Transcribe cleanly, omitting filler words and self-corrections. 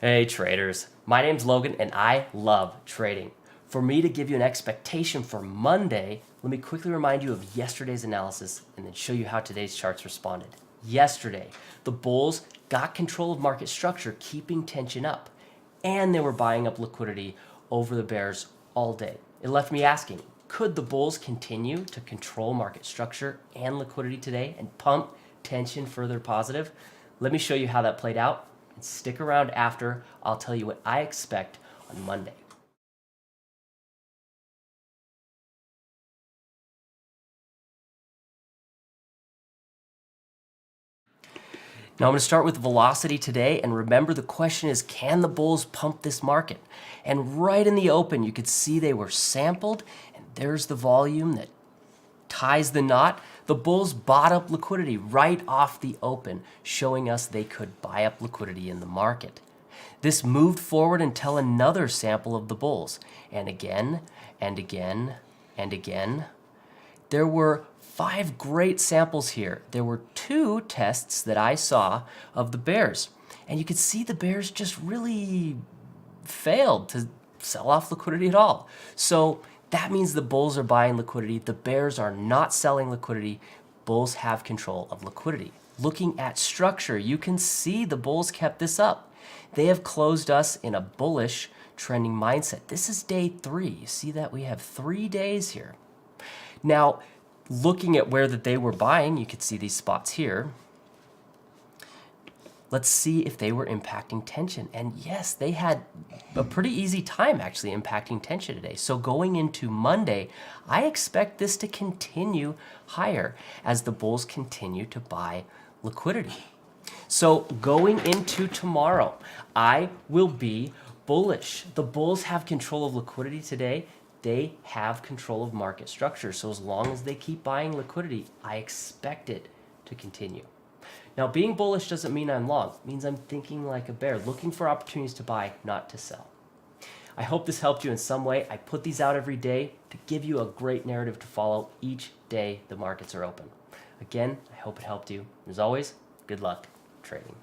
Hey traders, my name's Logan and I love trading. For me to give you an expectation for Monday, let me quickly remind you of yesterday's analysis and then show you how today's charts responded. Yesterday, the bulls got control of market structure, keeping tension up, and they were buying up liquidity over the bears all day. It left me asking, could the bulls continue to control market structure and liquidity today and pump tension further positive? Let me show you how that played out. And stick around after. I'll tell you what I expect on Monday. Now I'm going to start with velocity today, and remember the question is, can the bulls pump this market? And right in the open, you could see they were sampled, and there's the volume that ties the knot. The bulls bought up liquidity right off the open, showing us they could buy up liquidity in the market. This moved forward until another sample of the bulls, and again, and again, and again. There were 5 great samples here. There were 2 tests that I saw of the bears, and you could see the bears just really failed to sell off liquidity at all. So that means the bulls are buying liquidity. The bears are not selling liquidity. Bulls have control of liquidity. Looking at structure, you can see the bulls kept this up. They have closed us in a bullish trending mindset. This is day 3. You see that we have 3 days here. Now, looking at where that they were buying, you could see these spots here. Let's see if they were impacting tension. And yes, they had a pretty easy time actually impacting tension today. So going into Monday, I expect this to continue higher as the bulls continue to buy liquidity. So going into tomorrow, I will be bullish. The bulls have control of liquidity today. They have control of market structure. So as long as they keep buying liquidity, I expect it to continue. Now, being bullish doesn't mean I'm long. It means I'm thinking like a bear, looking for opportunities to buy, not to sell. I hope this helped you in some way. I put these out every day to give you a great narrative to follow each day the markets are open. Again, I hope it helped you. As always, good luck trading.